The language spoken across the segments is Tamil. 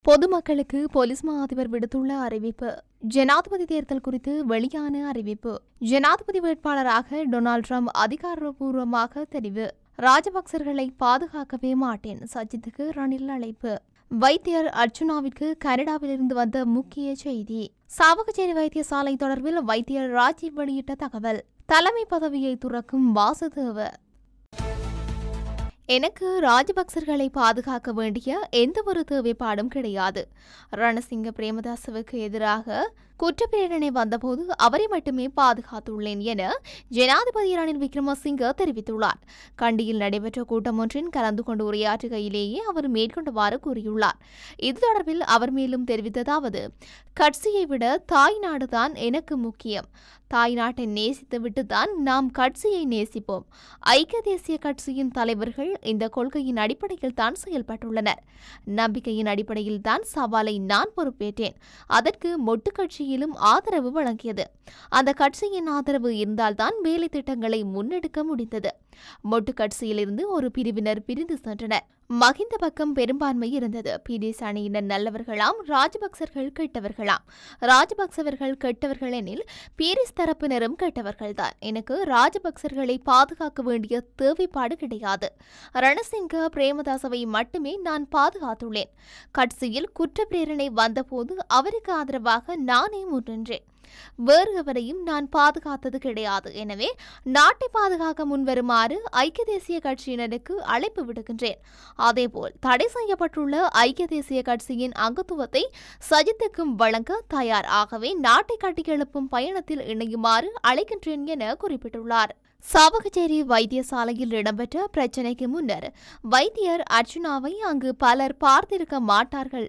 பொதுமக்களுக்கு போலீஸ் மா அதிபர் விடுத்துள்ள அறிவிப்பு. ஜனாதிபதி தேர்தல் குறித்து வெளியான அறிவிப்பு. ஜனாதிபதி வேட்பாளராக டொனால்ட் ட்ரம்ப் அதிகாரப்பூர்வமாக தெரிவு. ராஜபக்சர்களை பாதுகாக்கவே மாட்டேன், சஜித்துக்கு ரணில் அழைப்பு. வைத்தியர் அர்ச்சுனாவிற்கு கனடாவிலிருந்து வந்த முக்கிய செய்தி. சாவகச்சேரி வைத்தியசாலை தொடர்பில் வைத்தியர் ராஜீவ் வெளியிட்ட தகவல். தலைமை பதவியை துறக்கும் வாசுதேவ. எனக்கு ராஜபக்சர்களை பாதுகாக்க வேண்டிய எந்தவொரு தேவைப்பாடும் கிடையாது. ரணசிங்க பிரேமதாசவுக்கு எதிராக குற்றப்பிரேரணை வந்தபோது அவரை மட்டுமே பாதுகாத்துள்ளேன் என ஜனாதிபதி ரணில் விக்ரமசிங்க தெரிவித்துள்ளார். கண்டியில் நடைபெற்ற கூட்டம் ஒன்றில் கலந்து கொண்டு உரையாற்றுகையிலேயே அவர் மேற்கொண்டவாறு கூறியுள்ளார். இது தொடர்பில் அவர் மேலும் தெரிவித்ததாவது: கட்சியை விட தாய் நாடுதான் எனக்கு முக்கியம். தாய் நாட்டை நேசித்து விட்டுத்தான் நாம் கட்சியை நேசிப்போம். ஐக்கிய தேசிய கட்சியின் தலைவர்கள் இந்த கொள்கையின் அடிப்படையில் தான் செயல்பட்டுள்ளனர். நம்பிக்கையின் அடிப்படையில் தான் சவாலை நான் பொறுப்பேற்றேன். அதற்கு மொட்டு கட்சியிலும் ஆதரவு வழங்கியது. அந்த கட்சியின் ஆதரவு இருந்தால்தான் வேலை திட்டங்களை முன்னெடுக்க முடிந்தது. மொட்டு கட்சியிலிருந்து ஒரு பிரிவினர் பிரிந்து சென்றனர். மகிந்த பக்கம் பெரும்பான்மை இருந்தது. பிடிஎஸ் அணியினர் நல்லவர்களாம், ராஜபக்சர்கள் கெட்டவர்களாம். ராஜபக்சவர்கள் கெட்டவர்கள் எனில் பீரிஸ் தரப்பினரும் கெட்டவர்கள்தான். எனக்கு ராஜபக்சர்களை பாதுகாக்க வேண்டிய தேவைப்பாடு கிடையாது. ரணசிங்க பிரேமதாசவை மட்டுமே நான் பாதுகாத்துள்ளேன். கட்சியில் குற்றப்பிரேரணை வந்தபோது அவருக்கு ஆதரவாக நானே முன்னின்றேன். வேறு எவரையும் நான் பாதுகாத்தது கிடையாது. எனவே நாட்டை பாதுகாக்க முன்வருமாறு ஐக்கிய தேசிய கட்சியினருக்கு அழைப்பு விடுக்கின்றேன். அதேபோல் தடை செய்யப்பட்டுள்ள ஐக்கிய தேசிய கட்சியின் அங்கத்துவத்தை சஜித்துக்கும் வழங்க தயார். ஆகவே நாட்டை கட்டியெழுப்பும் பயணத்தில் இணையுமாறு அழைக்கின்றேன் என குறிப்பிட்டுள்ளார். சாவகச்சேரி வைத்தியசாலையில் இடம்பெற்ற பிரச்சினைக்கு முன்னர் வைத்தியர் அர்ச்சுனாவை அங்கு பலர் பார்த்திருக்க மாட்டார்கள்.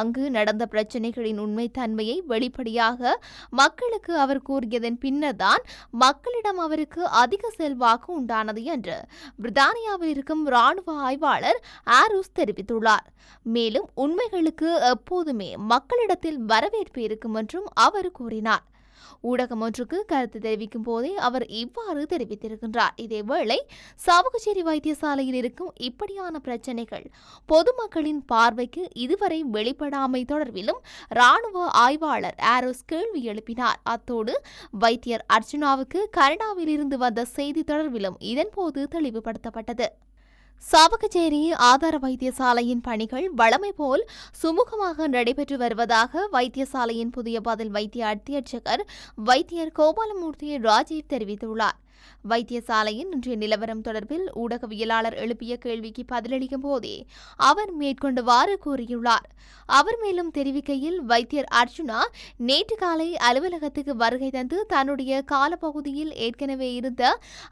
அங்கு நடந்த பிரச்சினைகளின் உண்மைத்தன்மையை வெளிப்படையாக மக்களுக்கு அவர் கூறியதன் பின்னர்தான் மக்களிடம் அவருக்கு அதிக செல்வாக்கு உண்டானது என்று பிரித்தானியாவில் இருக்கும் இராணுவ ஆய்வாளர் ஆரூஸ் தெரிவித்துள்ளார். மேலும் உண்மைகளுக்கு எப்போதுமே மக்களிடத்தில் வரவேற்பு இருக்கும் என்றும் அவர் கூறினார். ஊடகம் ஒன்றுக்கு கருத்து தெரிவிக்கும் போதே அவர் இவ்வாறு தெரிவித்திருக்கின்றார். இதேவேளை சாவகச்சேரி வைத்தியசாலையில் இருக்கும் இப்படியான பிரச்சினைகள் பொதுமக்களின் பார்வைக்கு இதுவரை வெளிப்படாமை தொடர்பிலும் இராணுவ ஆய்வாளர் ஆரோஸ் கேள்வி எழுப்பினார். அத்தோடு வைத்தியர் அர்ச்சுனாவுக்கு கனடாவில் இருந்து வந்த செய்தி தொடர்பிலும் இதன்போது தெளிவுபடுத்தப்பட்டது. சாவகச்சேரி ஆதார வைத்தியசாலையின் பணிகள் வழமை போல் சுமூகமாக நடைபெற்று வருவதாக வைத்தியசாலையின் புதிய பதில் வைத்திய அத்தியட்சகர் வைத்தியர் கோபாலமூர்த்தி ராஜீவ் தெரிவித்துள்ளார். வைத்தியசாலையின் இன்றைய நிலவரம் தொடர்பில் ஊடகவியலாளர் எழுப்பிய கேள்விக்கு பதிலளிக்கும் போதே அவர் மேற்கொண்டவாறு கூறியுள்ளார். அவர் மேலும் தெரிவிக்கையில், வைத்தியர் அர்ச்சுனா நேற்று காலை அலுவலகத்துக்கு வருகை தந்து தன்னுடைய காலப்பகுதியில் ஏற்கனவே இருந்த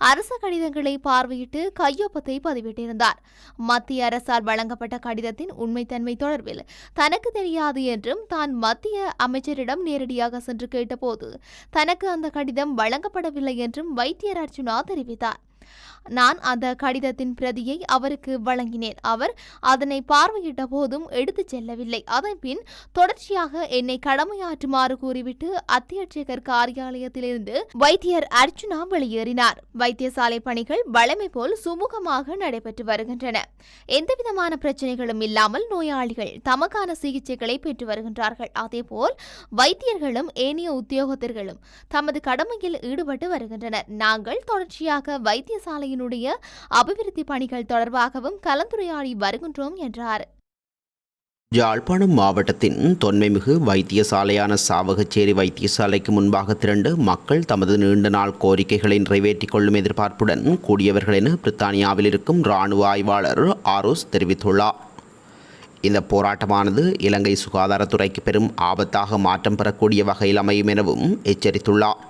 அரச கடிதங்களை பார்வையிட்டு கையொப்பத்தை பதிவிட்டிருந்தார். மத்திய அரசால் வழங்கப்பட்ட கடிதத்தின் உண்மைத்தன்மை தொடர்பில் தனக்கு தெரியாது என்றும் தான் மத்திய அமைச்சரிடம் நேரடியாக சென்று கேட்டபோது தனக்கு அந்த கடிதம் வழங்கப்படவில்லை என்றும் வைத்தியர் அர்ச்சுனா தெரிவித்தார். நான் அந்த கடிதத்தின் பிரதியை அவருக்கு வழங்கினேன். அவர் அதனை பார்வையிட்ட போதும் எடுத்துச் செல்லவில்லை. அதன்பின் தொடர்ச்சியாக என்னை கடமையாற்றுமாறு கூறிவிட்டு அத்தியட்சகர் காரியாலயத்திலிருந்து வைத்தியர் அர்ச்சுனா வெளியேறினார். வைத்தியசாலை பணிகள் வழமை போல் சுமூகமாக நடைபெற்று வருகின்றன. எந்தவிதமான பிரச்சனைகளும் இல்லாமல் நோயாளிகள் தமக்கான சிகிச்சைகளை பெற்று வருகின்றார்கள். அதேபோல் வைத்தியர்களும் ஏனைய உத்தியோகத்தர்களும் தமது கடமையில் ஈடுபட்டு வருகின்றனர். நாங்கள் தொடர்ச்சியாக வைத்தியசாலையின் அபிவிருத்தி பணிகள் தொடர்பாகவும் கலந்துரையாடி வருகின்றோம் என்றார். யாழ்ப்பாணம் மாவட்டத்தின் தொன்மைமிகு வைத்தியசாலையான சாவகச்சேரி வைத்தியசாலைக்கு முன்பாக திரண்டு மக்கள் தமது நீண்ட நாள் கோரிக்கைகளை நிறைவேற்றிக் கொள்ளும் எதிர்பார்ப்புடன் கூடியவர்கள் என பிரித்தானியாவில் இருக்கும் இராணுவ ஆய்வாளர் ஆரோஸ் தெரிவித்துள்ளார். இந்த போராட்டமானது இலங்கை சுகாதாரத்துறைக்கு பெரும் ஆபத்தாக மாற்றம் பெறக்கூடிய வகையில் அமையும் எனவும் எச்சரித்துள்ளார்.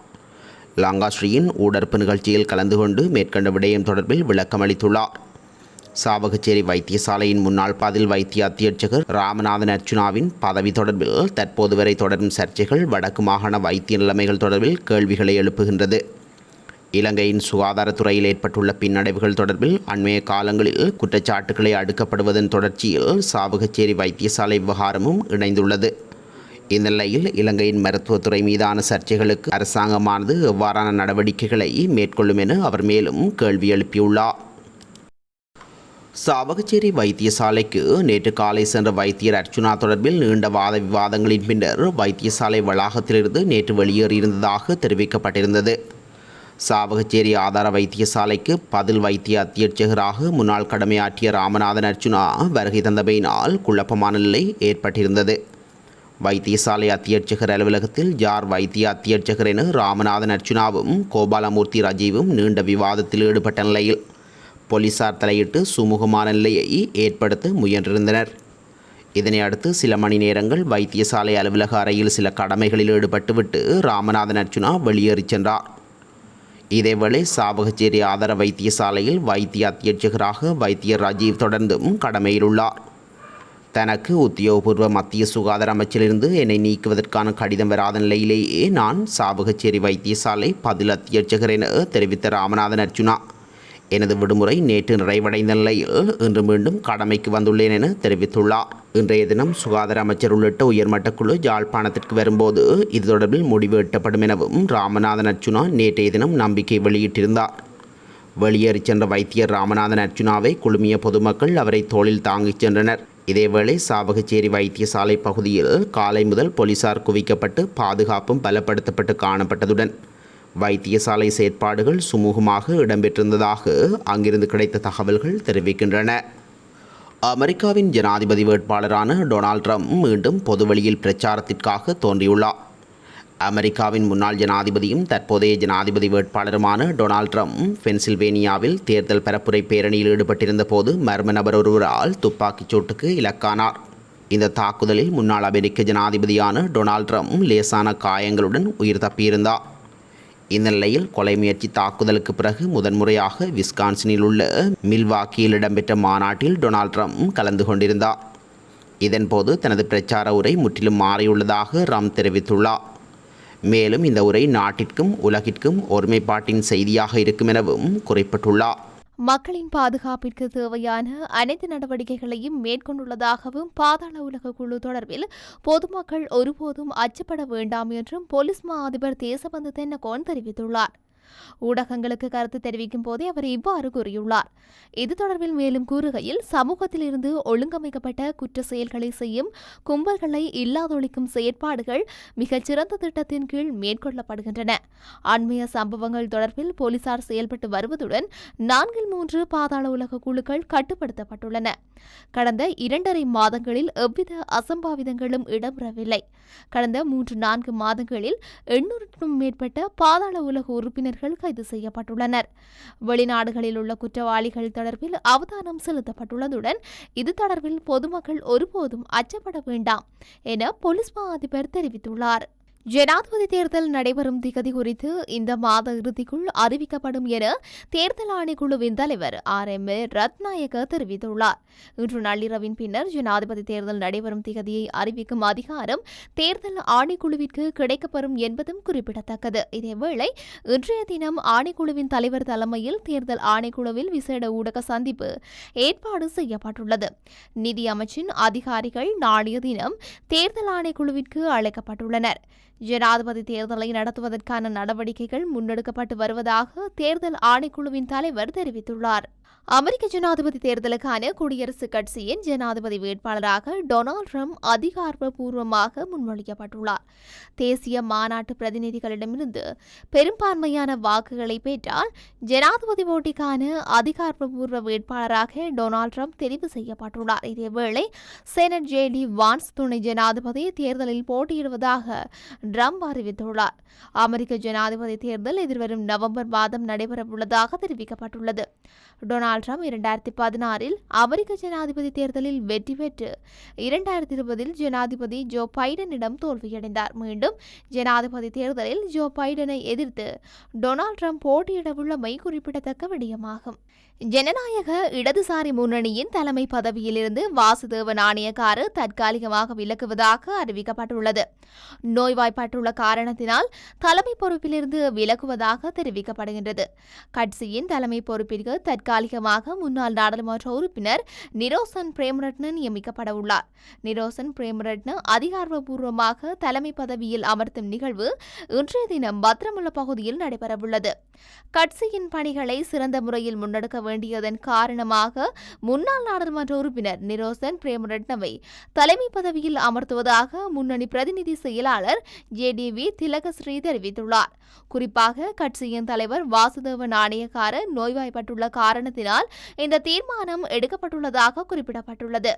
லங்காஸ்ரீயின் ஊடறுப்பு நிகழ்ச்சியில் கலந்து கொண்டு மேற்கண்ட விடயம் தொடர்பில் விளக்கம் அளித்துள்ளார். சாவகச்சேரி வைத்தியசாலையின் முன்னாள் பதில் வைத்திய அத்தியட்சகர் ராமநாதன் அர்ச்சுனாவின் பதவி தொடர்பில் தற்போது வரை தொடரும் சர்ச்சைகள் வடக்கு மாகாண வைத்திய நிலைமைகள் தொடர்பில் கேள்விகளை எழுப்புகின்றது. இலங்கையின் சுகாதாரத்துறையில் ஏற்பட்டுள்ள பின்னடைவுகள் தொடர்பில் அண்மைய காலங்களில் குற்றச்சாட்டுகளை அடுக்கப்படுவதன் தொடர்ச்சியில் சாவகச்சேரி வைத்தியசாலை விவகாரமும் இணைந்துள்ளது. இந்நிலையில் இலங்கையின் மருத்துவத்துறை மீதான சர்ச்சைகளுக்கு அரசாங்கமானது எவ்வாறான நடவடிக்கைகளை மேற்கொள்ளும் என அவர் மேலும் கேள்வி எழுப்பியுள்ளார். சாவகச்சேரி வைத்தியசாலைக்கு நேற்று காலை சென்ற வைத்தியர் அர்ச்சுனா தொடர்பில் நீண்ட வாத விவாதங்களின் பின்னர் வைத்தியசாலை வளாகத்திலிருந்து நேற்று வெளியேறியிருந்ததாக தெரிவிக்கப்பட்டிருந்தது. சாவகச்சேரி ஆதார வைத்தியசாலைக்கு பதில் வைத்திய அத்தியட்சகராக முன்னாள் கடமையாற்றிய ராமநாதன் அர்ச்சுனா வருகை தந்தமையினால் குழப்பமான நிலை ஏற்பட்டிருந்தது. வைத்தியசாலை அத்தியட்சகர் அலுவலகத்தில் யார் வைத்திய அத்தியட்சகர் என ராமநாதன் அர்ச்சுனாவும் கோபாலமூர்த்தி ரஜீவும் நீண்ட விவாதத்தில் ஈடுபட்ட நிலையில் போலீசார் தலையிட்டு சுமூகமான நிலையை ஏற்படுத்த முயன்றிருந்தனர். இதனை அடுத்து சில மணி நேரங்கள் வைத்தியசாலை அலுவலக அறையில் சில கடமைகளில் ஈடுபட்டுவிட்டு ராமநாதன் அர்ச்சுனா வெளியேறிச் சென்றார். இதேவேளை சாவகச்சேரி ஆதார வைத்தியசாலையில் வைத்திய அத்தியட்சகராக வைத்தியர் ரஜீவ் தொடர்ந்தும் கடமையில் உள்ளார். தனக்கு உத்தியோகபூர்வ மத்திய சுகாதார அமைச்சிலிருந்து என்னை நீக்குவதற்கான கடிதம் வராத நிலையிலேயே நான் சாவகச்சேரி வைத்தியசாலை பதில் அத்தியட்சகர் என தெரிவித்த ராமநாதன் அர்ச்சுனா எனது விடுமுறை நேற்று நிறைவடைந்த நிலையில் இன்று மீண்டும் கடமைக்கு வந்துள்ளேன் என தெரிவித்துள்ளார். இன்றைய தினம் சுகாதார அமைச்சர் உள்ளிட்ட உயர்மட்ட குழு யாழ்ப்பாணத்திற்கு வரும்போது இது தொடர்பில் முடிவு எட்டப்படும் எனவும் ராமநாதன் அர்ச்சுனா நேற்றைய தினம் நம்பிக்கை வெளியிட்டிருந்தார். வெளியேறிச் சென்ற வைத்தியர் ராமநாதன் அர்ச்சுனாவை குழுமிய பொதுமக்கள் அவரை தோளில் தாங்கிச் சென்றனர். இதேவேளை சாவகச்சேரி வைத்தியசாலை பகுதியில் காலை முதல் போலீசார் குவிக்கப்பட்டு பாதுகாப்பும் பலப்படுத்தப்பட்டு காணப்பட்டதுடன் வைத்தியசாலை செயற்பாடுகள் சுமூகமாக இடம்பெற்றிருந்ததாக அங்கிருந்து கிடைத்த தகவல்கள் தெரிவிக்கின்றன. அமெரிக்காவின் ஜனாதிபதி வேட்பாளரான டொனால்ட் ட்ரம்ப் மீண்டும் பொதுவெளியில் பிரச்சாரத்திற்காக தோன்றியுள்ளார். அமெரிக்காவின் முன்னாள் ஜனாதிபதியும் தற்போதைய ஜனாதிபதி வேட்பாளருமான டொனால்ட் ட்ரம்ப் பென்சில்வேனியாவில் தேர்தல் பரப்புரை பேரணியில் ஈடுபட்டிருந்த போது மர்ம நபர் ஒருவரால் துப்பாக்கிச் சூட்டுக்கு இலக்கானார். இந்த தாக்குதலில் முன்னாள் அமெரிக்க ஜனாதிபதியான டொனால்ட் ட்ரம்ப் லேசான காயங்களுடன் உயிர் தப்பியிருந்தார். இந்த நிலையில் கொலை முயற்சி தாக்குதலுக்கு பிறகு முதன்முறையாக விஸ்கான்சினில் உள்ள மில்வாக்கியில் இடம்பெற்ற மாநாட்டில் டொனால்ட் ட்ரம்ப் கலந்து கொண்டிருந்தார். இதன்போது தனது பிரச்சார உரை முற்றிலும் மாறியுள்ளதாக ட்ரம்ப் தெரிவித்துள்ளார். மேலும் இந்த உரை நாட்டிற்கும் உலகிற்கும் ஒருமைப்பாட்டின் செய்தியாக இருக்கும் எனவும் குறிப்பிட்டுள்ளார். மக்களின் பாதுகாப்பிற்கு தேவையான அனைத்து நடவடிக்கைகளையும் மேற்கொண்டுள்ளதாகவும் பாதாள உலக குழு தொடர்பில் பொதுமக்கள் ஒருபோதும் அச்சப்பட வேண்டாம் என்றும் போலீஸ் மா அதிபர் தேசபந்து தென்னகோன் தெரிவித்துள்ளார். ஊடகங்களுக்கு கருத்து தெரிவிக்கும் போதே அவர் இவ்வாறு கூறியுள்ளார். இது தொடர்பில் மேலும் கூறுகையில், சமூகத்தில் இருந்து ஒழுங்கமைக்கப்பட்ட குற்ற செயல்களை செய்யும் கும்பல்களை இல்லாதொழிக்கும் செயற்பாடுகள் மிகச்சிறந்த திட்டத்தின் கீழ் மேற்கொள்ளப்படுகின்றன. அண்மைய சம்பவங்கள் தொடர்பில் போலீசார் செயல்பட்டு வருவதுடன் 4-3 பாதாள உலக குழுக்கள் கட்டுப்படுத்தப்பட்டுள்ளன. கடந்த 2.5 மாதங்களில் எவ்வித அசம்பாவிதங்களும் இடம்பெறவில்லை. கடந்த 3-4 மாதங்களில் 800க்கும் மேற்பட்ட பாதாள உலக உறுப்பினர்கள் கைது செய்யப்பட்டுள்ளனர். வெளிநாடுகளில் உள்ள குற்றவாளிகள் தொடர்பில் அவதானம் செலுத்தப்பட்டுள்ளதுடன் இது தொடர்பில் பொதுமக்கள் ஒருபோதும் அச்சப்பட வேண்டாம் என போலீஸ் மா அதிபர் தெரிவித்துள்ளார். ஜனாதிபதி தேர்தல் நடைபெறும் திகதி குறித்து இந்த மாத இறுதிக்குள் அறிவிக்கப்படும் என தேர்தல் ஆணைக்குழுவின் தலைவர் RM ரத்நாயக்க தெரிவித்துள்ளார். இன்று நள்ளிரவின் பின்னர் ஜனாதிபதி தேர்தல் நடைபெறும் திகதியை அறிவிக்கும் அதிகாரம் தேர்தல் ஆணைக்குழுவிற்கு கிடைக்கப்பெறும் என்பதும் குறிப்பிடத்தக்கது. இதேவேளை இன்றைய தினம் ஆணைக்குழுவின் தலைவர் தலைமையில் தேர்தல் ஆணைக்குழுவில் விசேட ஊடக சந்திப்பு ஏற்பாடு செய்யப்பட்டுள்ளது. நிதி அமைச்சின் அதிகாரிகள் நாளைய தினம் தேர்தல் ஆணைக்குழுவிற்கு அழைக்கப்பட்டுள்ளனர். ஜனாதிபதி தேர்தலை நடத்துவதற்கான நடவடிக்கைகள் முன்னெடுக்கப்பட்டு வருவதாக தேர்தல் ஆணைக்குழுவின் தலைவர் தெரிவித்துள்ளார். அமெரிக்க ஜனாதிபதி தேர்தலுக்கான குடியரசுக் கட்சியின் ஜனாதிபதி வேட்பாளராக டொனால்ட் ட்ரம்ப் அதிகாரப்பூர்வமாக முன்மொழியப்பட்டுள்ளார். தேசிய மாநாட்டு பிரதிநிதிகளிடமிருந்து பெரும்பான்மையான வாக்குகளை பெற்றால் ஜனாதிபதி போட்டிக்கான அதிகாரப்பூர்வ வேட்பாளராக டொனால்ட் ட்ரம்ப் தெரிவு செய்யப்பட்டுள்ளார். இதேவேளை செனட் JD வான்ஸ் துணை ஜனாதிபதி தேர்தலில் போட்டியிடுவதாக ட்ரம்ப் அறிவித்துள்ளார். அமெரிக்க ஜனாதிபதி தேர்தல் எதிர்வரும் நவம்பர் மாதம் நடைபெறவுள்ளதாக தெரிவிக்கப்பட்டுள்ளது. டொனால்ட் ட்ரம்ப் 2016 அமெரிக்க ஜனாதிபதி தேர்தலில் வெற்றி பெற்று 2020 ஜனாதிபதி ஜோ பைடனிடம் தோல்வியடைந்தார். மீண்டும் ஜனாதிபதி தேர்தலில் ஜோ பைடனை எதிர்த்து டொனால்ட் ட்ரம்ப் போட்டியிடவுள்ளமை குறிப்பிடத்தக்க விடயமாகும். ஜனநாயக இடதுசாரி முன்னணியின் தலைமை பதவியிலிருந்து வாசுதேவ நாணயக்கார தற்காலிகமாக விலகுவதாக அறிவிக்கப்பட்டுள்ளது. நோய்வாய்ப்பட்டுள்ள காரணத்தினால் தலைமை பொறுப்பிலிருந்து விலகுவதாக தெரிவிக்கப்படுகின்றது. கட்சியின் தலைமை பொறுப்பிற்கு தற்காலிகமாக முன்னாள் நாடாளுமன்ற உறுப்பினர் நிரோசன் பிரேமரட்ன நியமிக்கப்பட உள்ளார். நிரோசன் பிரேமரட்ன அதிகாரப்பூர்வமாக தலைமை பதவியில் அமர்த்தும் நிகழ்வு இன்றைய தினம் பத்திரமுள்ள பகுதியில் நடைபெறவுள்ளது. கட்சியின் பணிகளை சிறந்த முறையில் முன்னெடுக்க வேண்டியதன் காரணமாக முன்னாள் நாடாளுமன்ற உறுப்பினர் நிரோசன் பிரேமரட்னவை தலைமை பதவியில் அமர்த்துவதாக முன்னணி பிரதிநிதி செயலாளர் ஜேடிவி திலகஸ்ரீ தெரிவித்துள்ளார். குறிப்பாக கட்சியின் தலைவர் வாசுதேவ நாணயக்கார நோய்வாய்ப்பட்டுள்ள காரணத்தினால் இந்த தீர்மானம் எடுக்கப்பட்டுள்ளதாக குறிப்பிடப்பட்டுள்ளது.